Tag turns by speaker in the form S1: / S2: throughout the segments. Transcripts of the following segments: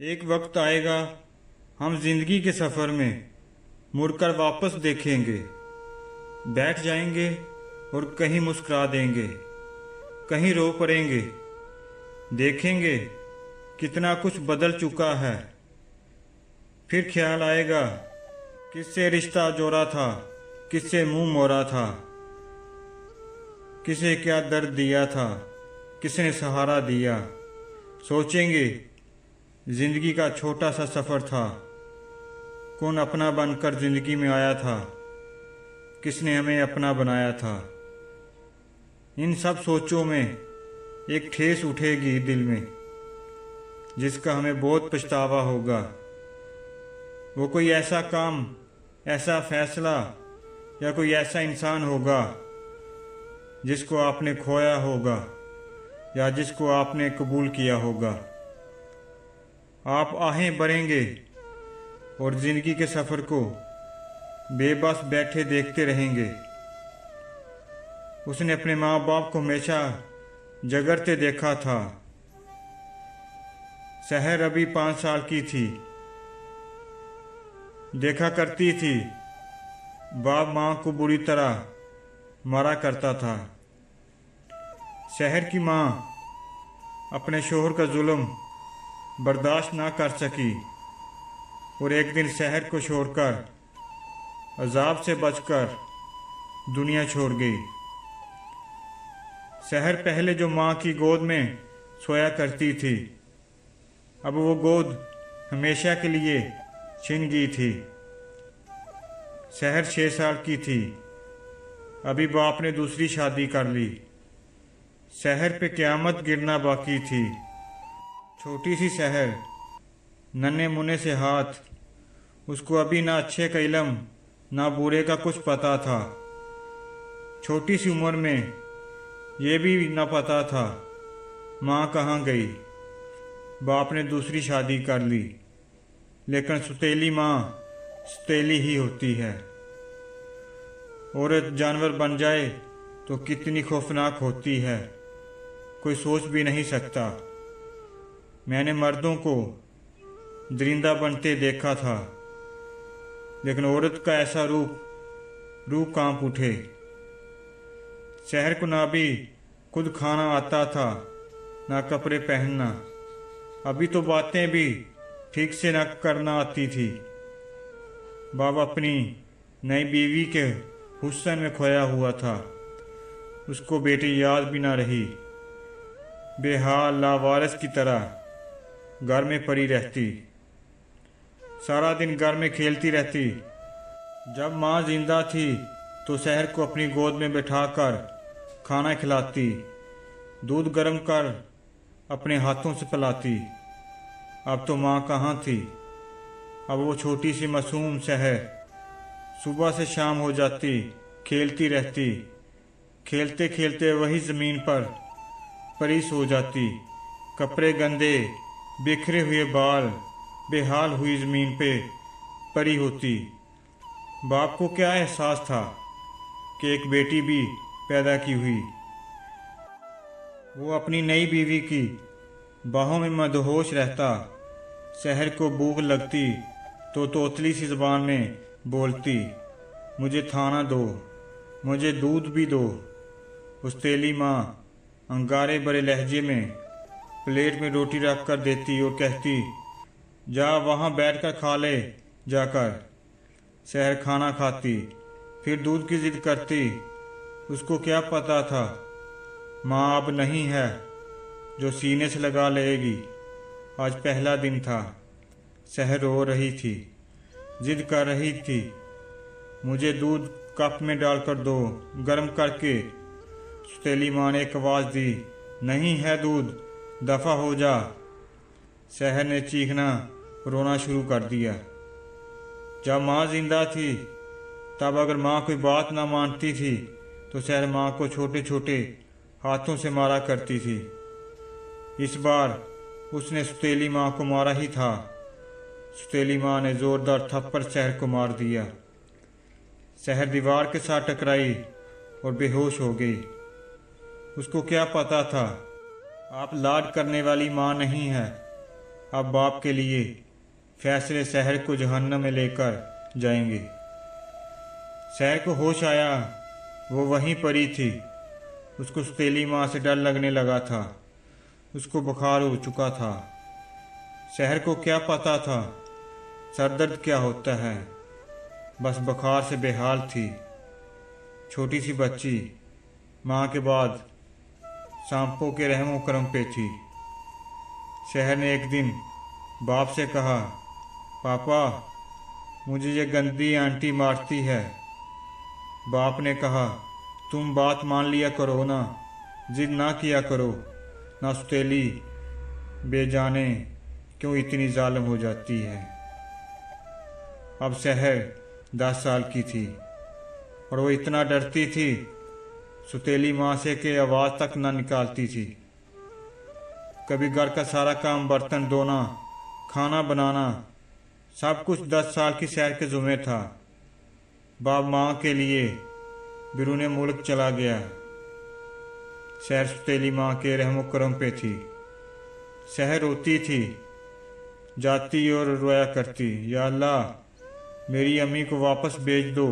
S1: एक वक्त आएगा हम जिंदगी के सफ़र में मुड़कर वापस देखेंगे, बैठ जाएंगे और कहीं मुस्कुरा देंगे, कहीं रो पड़ेंगे। देखेंगे कितना कुछ बदल चुका है। फिर ख्याल आएगा किससे रिश्ता जोड़ा था, किससे मुंह मोड़ा था, किसे क्या दर्द दिया था, किसने सहारा दिया। सोचेंगे जिंदगी का छोटा सा सफ़र था, कौन अपना बनकर जिंदगी में आया था, किसने हमें अपना बनाया था। इन सब सोचों में एक ठेस उठेगी दिल में, जिसका हमें बहुत पछतावा होगा। वो कोई ऐसा काम, ऐसा फैसला या कोई ऐसा इंसान होगा जिसको आपने खोया होगा या जिसको आपने कबूल किया होगा। आप आहें भरेंगे और ज़िंदगी के सफ़र को बेबस बैठे देखते रहेंगे। उसने अपने माँ बाप को हमेशा जगरते देखा था। सहर अभी 5 साल की थी। देखा करती थी बाप माँ को बुरी तरह मारा करता था। शहर की माँ अपने शोहर का जुल्म बर्दाश्त ना कर सकी और एक दिन शहर को छोड़कर अजाब से बचकर दुनिया छोड़ गई। शहर पहले जो माँ की गोद में सोया करती थी, अब वो गोद हमेशा के लिए छिन गई थी। शहर 6 साल की थी, अभी बाप ने दूसरी शादी कर ली। शहर पे क़यामत गिरना बाकी थी। छोटी सी शहर, नन्हे मुन्ने से हाथ, उसको अभी ना अच्छे का इल्म ना बुरे का कुछ पता था। छोटी सी उम्र में ये भी ना पता था माँ कहाँ गई। बाप ने दूसरी शादी कर ली, लेकिन सुतेली माँ सुतेली ही होती है। औरत जानवर बन जाए तो कितनी खौफनाक होती है, कोई सोच भी नहीं सकता। मैंने मर्दों को दरिंदा बनते देखा था, लेकिन औरत का ऐसा रूह कांप उठे। शहर को ना भी खुद खाना आता था, ना कपड़े पहनना, अभी तो बातें भी ठीक से न करना आती थी। बाबा अपनी नई बीवी के हुस्न में खोया हुआ था। उसको बेटी याद भी ना रही। बेहाल लावारिस की तरह घर में पड़ी रहती, सारा दिन घर में खेलती रहती। जब माँ जिंदा थी तो शहर को अपनी गोद में बैठाकर खाना खिलाती, दूध गर्म कर अपने हाथों से पिलाती। अब तो माँ कहाँ थी। अब वो छोटी सी मासूम शहर सुबह से शाम हो जाती खेलती रहती। खेलते खेलते वही ज़मीन पर परी सो जाती। कपड़े गंदे, बिखरे हुए बाल, बेहाल हुई ज़मीन पे परी होती। बाप को क्या एहसास था कि एक बेटी भी पैदा की हुई। वो अपनी नई बीवी की बाहों में मदहोश रहता। शहर को भूख लगती तो तोतली सी ज़बान में बोलती, मुझे खाना दो, मुझे दूध भी दो। उस तेली माँ अंगारे भरे लहजे में प्लेट में रोटी रख कर देती और कहती, जा वहाँ बैठकर खा ले जाकर। शहर खाना खाती, फिर दूध की जिद करती। उसको क्या पता था माँ अब नहीं है जो सीने से लगा लेगी। आज पहला दिन था। शहर रो रही थी, जिद कर रही थी, मुझे दूध कप में डालकर दो गर्म करके। सुतेली माँ ने एक आवाज़ दी, नहीं है दूध, दफ़ा हो जा। शहर ने चीखना रोना शुरू कर दिया। जब माँ जिंदा थी तब अगर माँ कोई बात ना मानती थी तो शहर माँ को छोटे छोटे हाथों से मारा करती थी। इस बार उसने सुतेली माँ को मारा ही था। सुतेली माँ ने ज़ोरदार थप्पड़ शहर को मार दिया। शहर दीवार के साथ टकराई और बेहोश हो गई। उसको क्या पता था आप लाड करने वाली माँ नहीं है, अब बाप के लिए फैसले शहर को जहन्नम में लेकर जाएंगे। शहर को होश आया, वो वहीं पड़ी थी। उसको सौतेली माँ से डर लगने लगा था। उसको बुखार हो चुका था। शहर को क्या पता था सरदर्द क्या होता है, बस बुखार से बेहाल थी। छोटी सी बच्ची माँ के बाद सांपों के रहमो करम पे थी। शहर ने एक दिन बाप से कहा, पापा मुझे ये गंदी आंटी मारती है। बाप ने कहा, तुम बात मान लिया करो ना, जिद ना किया करो। ना सौतेली बेजाने क्यों इतनी जालिम हो जाती है। अब शहर 10 साल की थी और वो इतना डरती थी सौतेली माँ से कि आवाज़ तक ना निकालती थी। कभी घर का सारा काम, बर्तन धोना, खाना बनाना, सब कुछ 10 साल की शहर के ज़ुम्मे था। बाप माँ के लिए बिरूने मुल्क चला गया। शहर सौतेली माँ के रहमो करम पे थी। शहर रोती थी, जाती और रोया करती, या अल्लाह मेरी अम्मी को वापस भेज दो,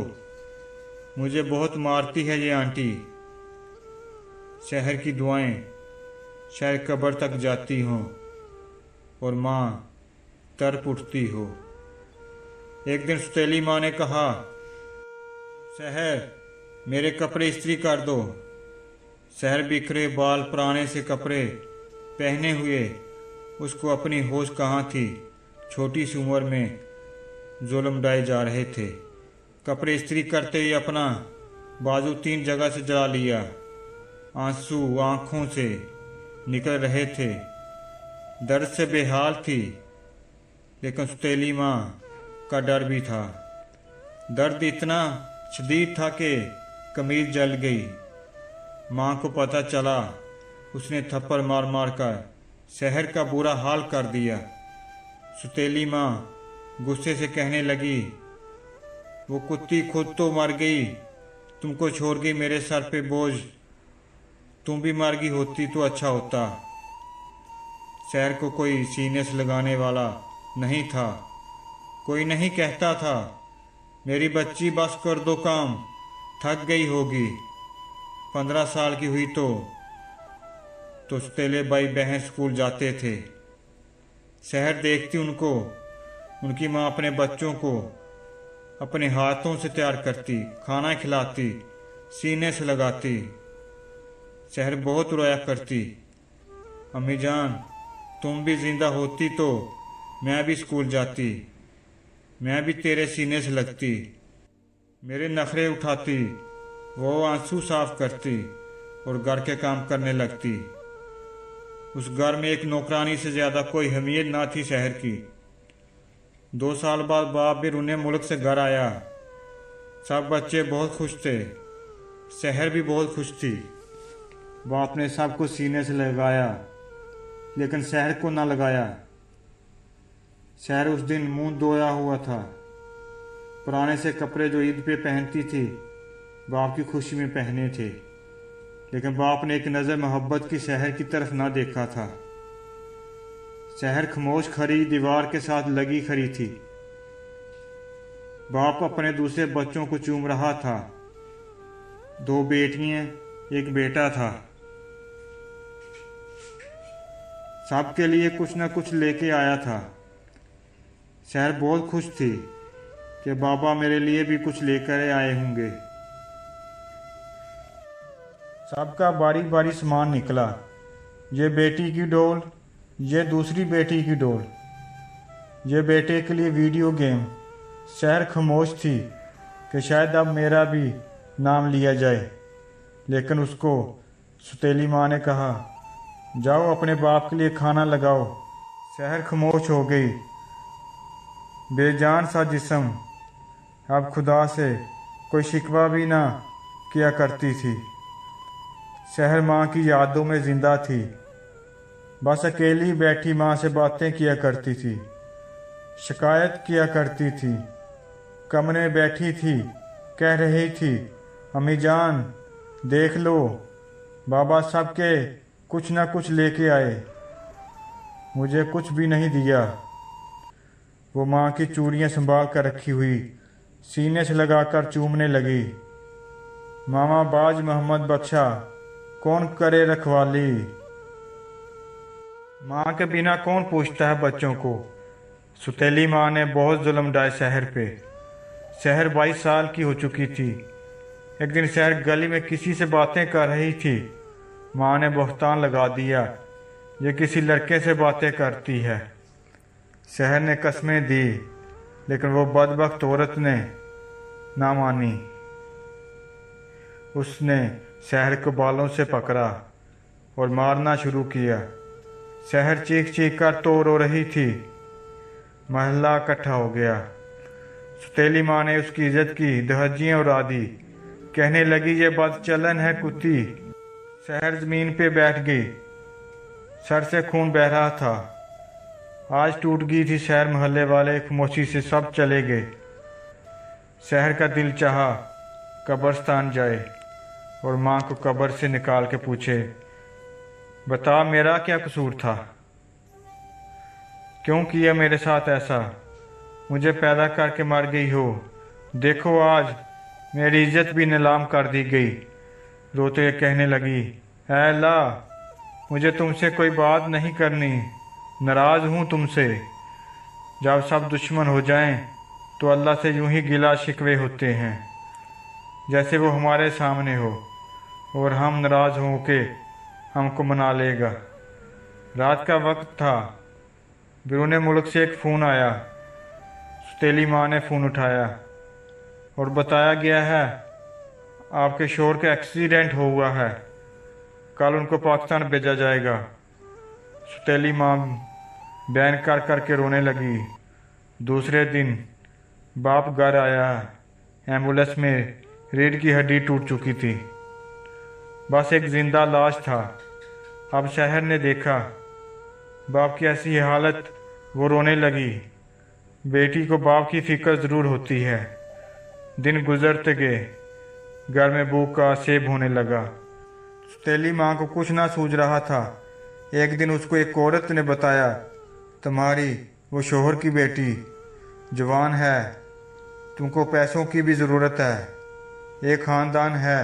S1: मुझे बहुत मारती है ये आंटी। शहर की दुआएं शायद कब्र तक जाती हों और माँ तड़प उठती हो। एक दिन सौतेली माँ ने कहा, शहर मेरे कपड़े इस्त्री कर दो। शहर बिखरे बाल, पुराने से कपड़े पहने हुए, उसको अपनी होश कहाँ थी। छोटी सी उम्र में जुल्म डाए जा रहे थे। कपड़े इस्त्री करते ही अपना बाजू 3 जगह से जला लिया। आंसू आंखों से निकल रहे थे। दर्द से बेहाल थी, लेकिन सौतेली माँ का डर भी था। दर्द इतना शदीद था कि कमीज जल गई। माँ को पता चला, उसने थप्पड़ मार मार कर शहर का बुरा हाल कर दिया। सौतेली माँ गुस्से से कहने लगी, वो कुत्ती खुद तो मर गई, तुमको छोड़ गई मेरे सर पे बोझ। तुम भी मर गई होती तो अच्छा होता। शहर को कोई सीने से लगाने वाला नहीं था। कोई नहीं कहता था, मेरी बच्ची बस कर दो काम, थक गई होगी। 15 साल की हुई तो सौतेले भाई बहन स्कूल जाते थे। शहर देखती उनको, उनकी माँ अपने बच्चों को अपने हाथों से तैयार करती, खाना खिलाती, सीने से लगाती। शहर बहुत रोया करती, अम्मी जान तुम भी जिंदा होती तो मैं भी स्कूल जाती, मैं भी तेरे सीने से लगती। मेरे नखरे उठाती, वो आंसू साफ करती और घर के काम करने लगती। उस घर में एक नौकरानी से ज़्यादा कोई अहमियत ना थी शहर की। 2 साल बाद बाप भी रूने मुल्क से घर आया। सब बच्चे बहुत खुश थे, शहर भी बहुत खुश थी। बाप ने सबको सीने से लगाया, लेकिन शहर को ना लगाया। शहर उस दिन मुंह धोया हुआ था। पुराने से कपड़े जो ईद पे पहनती थी बाप की खुशी में पहने थे, लेकिन बाप ने एक नज़र मोहब्बत की शहर की तरफ ना देखा था। शहर खामोश खड़ी दीवार के साथ लगी खड़ी थी। बाप अपने दूसरे बच्चों को चूम रहा था। 2 बेटियां, 1 बेटा था। सबके लिए कुछ न कुछ लेके आया था। शहर बहुत खुश थी कि बाबा मेरे लिए भी कुछ लेकर आए होंगे। सबका बारी बारी सामान निकला। ये बेटी की डॉल, ये दूसरी बेटी की डॉल, ये बेटे के लिए वीडियो गेम। शहर खामोश थी कि शायद अब मेरा भी नाम लिया जाए, लेकिन उसको सौतेली माँ ने कहा, जाओ अपने बाप के लिए खाना लगाओ। शहर खामोश हो गई। बेजान सा जिस्म अब खुदा से कोई शिकवा भी ना किया करती थी। शहर माँ की यादों में जिंदा थी। बस अकेली बैठी माँ से बातें किया करती थी, शिकायत किया करती थी। कमरे में बैठी थी, कह रही थी, अम्मी जान देख लो, बाबा सबके कुछ ना कुछ लेके आए। मुझे कुछ भी नहीं दिया। वो माँ की चूड़ियाँ संभाल कर रखी हुई सीने से लगाकर चूमने लगी। मामा बाज मोहम्मद बख्शा, कौन करे रखवाली। माँ के बिना कौन पूछता है बच्चों को। सुतेली माँ ने बहुत जुल्म ढाए शहर पे। शहर 22 साल की हो चुकी थी। एक दिन शहर गली में किसी से बातें कर रही थी। माँ ने बहतान लगा दिया, ये किसी लड़के से बातें करती है। शहर ने कस्में दी, लेकिन वो बदबख्त औरत ने ना मानी। उसने शहर को बालों से पकड़ा और मारना शुरू किया। शहर चीख चीख कर तो रो रही थी। महल्ला इकट्ठा हो गया। सुतेली माँ ने उसकी इज्जत की दहजियाँ उड़ा दी। कहने लगी, ये बदचलन है कुत्ती। शहर जमीन पे बैठ गई। सर से खून बह रहा था। आज टूट गई थी शहर। मोहल्ले वाले खामोशी से सब चले गए। शहर का दिल चाहा कब्रिस्तान जाए और माँ को कब्र से निकाल के पूछे, बता मेरा क्या कसूर था, क्यों किया मेरे साथ ऐसा। मुझे पैदा करके मर गई हो। देखो आज मेरी इज्जत भी नीलाम कर दी गई। रोते कहने लगी, ऐ अल्लाह, मुझे तुमसे कोई बात नहीं करनी, नाराज़ हूँ तुमसे। जब सब दुश्मन हो जाएं तो अल्लाह से यूं ही गिला शिकवे होते हैं, जैसे वो हमारे सामने हो और हम नाराज़ हों के हमको मना लेगा। रात का वक्त था। बिरूने मुल्क से एक फ़ोन आया। सुतेली माँ ने फ़ोन उठाया और बताया गया है आपके शोहर का एक्सीडेंट हो हुआ है, कल उनको पाकिस्तान भेजा जाएगा। सुतेली माँ बैन कर कर के रोने लगी। दूसरे दिन बाप घर आया। एम्बुलेंस में रीढ़ की हड्डी टूट चुकी थी, बस एक जिंदा लाश था। अब शहर ने देखा बाप की ऐसी हालत, वो रोने लगी। बेटी को बाप की फिक्र ज़रूर होती है। दिन गुजरते गए, घर में भूख का सेब होने लगा। सुतेली माँ को कुछ ना सूझ रहा था। एक दिन उसको एक औरत ने बताया, तुम्हारी वो शोहर की बेटी जवान है, तुमको पैसों की भी ज़रूरत है। एक ख़ानदान है,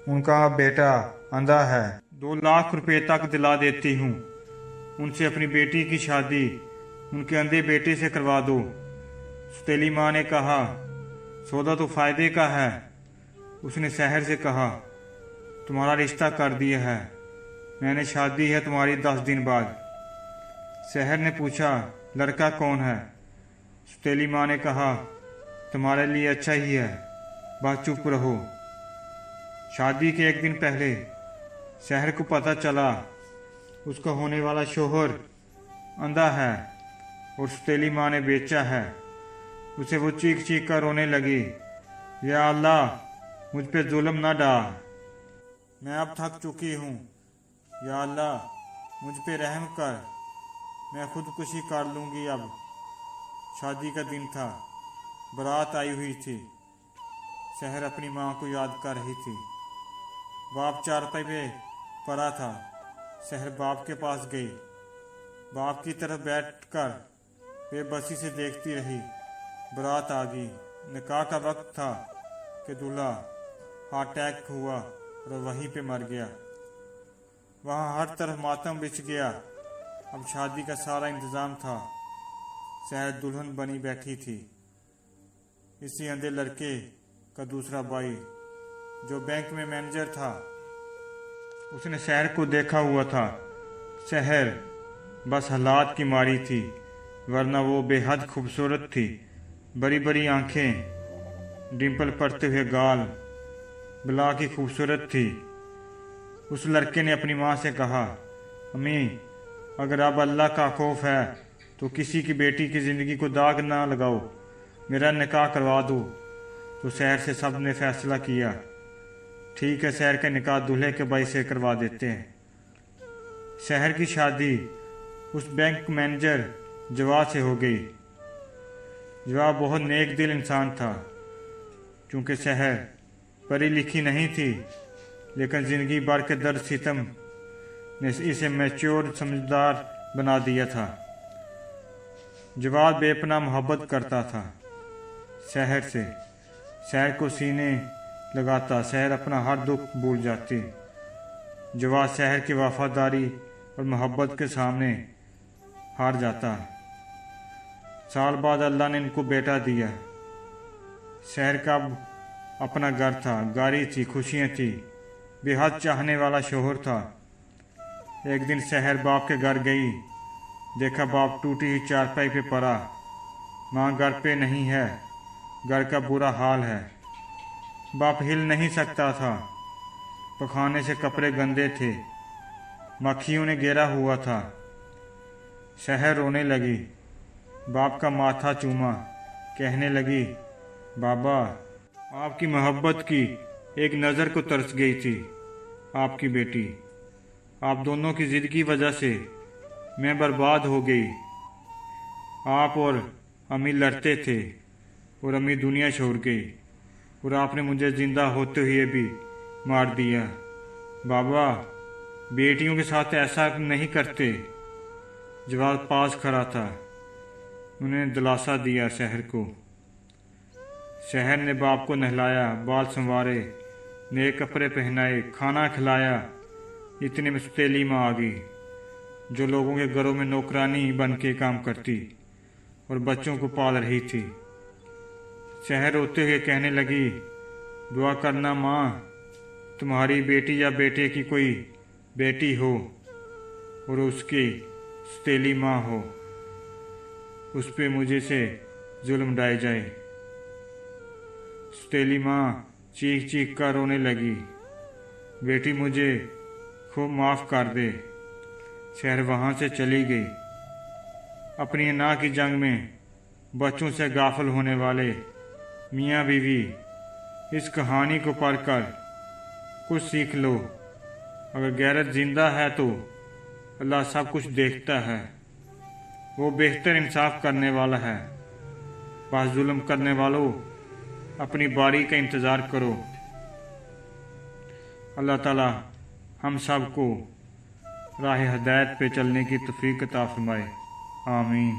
S1: उनका बेटा अंधा है, 2 लाख रुपए तक दिला देती हूँ। उनसे अपनी बेटी की शादी उनके अंधे बेटे से करवा दो। सुतेली माँ ने कहा, सौदा तो फ़ायदे का है। उसने शहर से कहा, तुम्हारा रिश्ता कर दिया है, मैंने शादी है तुम्हारी 10 दिन बाद। शहर ने पूछा, लड़का कौन है। सुतेली माँ ने कहा, तुम्हारे लिए अच्छा ही है, बस चुप रहो। शादी के एक दिन पहले शहर को पता चला उसका होने वाला शोहर अंधा है और सुतेली माँ ने बेचा है उसे। वो चीख चीख कर रोने लगी, या अल्लाह मुझ पे जुल्म ना डाल, मैं अब थक चुकी हूँ। या अल्लाह मुझ पे रहम कर, मैं खुदकुशी कर लूँगी अब। शादी का दिन था, बारात आई हुई थी। शहर अपनी माँ को याद कर रही थी। बाप चारपाई पे पड़ा था। शहर बाप के पास गई। बाप की तरफ बैठकर बेबसी से देखती रही। बारात आ गई। निकाह का वक्त था कि दूल्हा हार्ट अटैक हुआ और वहीं पे मर गया। वहाँ हर तरफ मातम बिछ गया। अब शादी का सारा इंतज़ाम था। शहर दुल्हन बनी बैठी थी। इसी अंधे लड़के का दूसरा भाई जो बैंक में मैनेजर था, उसने शहर को देखा हुआ था। शहर बस हालात की मारी थी, वरना वो बेहद खूबसूरत थी। बड़ी बड़ी आंखें, डिंपल पड़ते हुए गाल, बला की खूबसूरत थी। उस लड़के ने अपनी माँ से कहा, अम्मी अगर अब अल्लाह का खौफ है तो किसी की बेटी की ज़िंदगी को दाग ना लगाओ, मेरा निकाह करवा दो। तो शहर से सब ने फैसला किया, ठीक है शहर का निकाह दूल्हे के भाई से करवा देते हैं। शहर की शादी उस बैंक मैनेजर जवा से हो गई। जवा बहुत नेक दिल इंसान था। चूँकि शहर पढ़ी लिखी नहीं थी, लेकिन ज़िंदगी भर के दर्द सितम ने इसे मैच्योर समझदार बना दिया था। जवाद बेपनाह मोहब्बत करता था शहर से। शहर को सीने लगाता, शहर अपना हर दुख भूल जाती। जवाद शहर की वफादारी और मोहब्बत के सामने हार जाता। साल बाद अल्लाह ने इनको बेटा दिया। शहर का अपना घर था, गाड़ी थी, खुशियाँ थी, बेहद चाहने वाला शोहर था। एक दिन शहर बाप के घर गई, देखा बाप टूटी हुई चारपाई पे पड़ा। माँ घर पे नहीं है, घर का बुरा हाल है। बाप हिल नहीं सकता था, पखाने से कपड़े गंदे थे, मक्खियों ने घेरा हुआ था। शहर रोने लगी, बाप का माथा चूमा, कहने लगी, बाबा आपकी मोहब्बत की एक नज़र को तरस गई थी आपकी बेटी। आप दोनों की जिद की वजह से मैं बर्बाद हो गई। आप और अम्मी लड़ते थे और अम्मी दुनिया छोड़ गई और आपने मुझे जिंदा होते हुए भी मार दिया। बाबा बेटियों के साथ ऐसा नहीं करते। जवाब पास खड़ा था, उन्हें दिलासा दिया शहर को। शहर ने बाप को नहलाया, बाल संवारे, नए कपड़े पहनाए, खाना खिलाया। इतने में सौतेली माँ आ गई, जो लोगों के घरों में नौकरानी बन के काम करती और बच्चों को पाल रही थी। शहर रोते हुए कहने लगी, दुआ करना माँ, तुम्हारी बेटी या बेटे की कोई बेटी हो और उसकी सौतेली माँ हो, उस पे मुझे से जुल्म ढाए जाए। सौतेली माँ चीख चीख कर रोने लगी, बेटी मुझे खूब माफ़ कर दे। शहर वहाँ से चली गई। अपनी ना की जंग में बच्चों से गाफिल होने वाले मियाँ बीवी, इस कहानी को पढ़कर कुछ सीख लो। अगर गैरत जिंदा है तो अल्लाह सब कुछ देखता है। वो बेहतर इंसाफ करने वाला है। बस जुल्म करने वालों, अपनी बारी का इंतज़ार करो। अल्लाह ताला हम सब को राह हदायत पे चलने की तौफीक अता फरमाए। आमीन।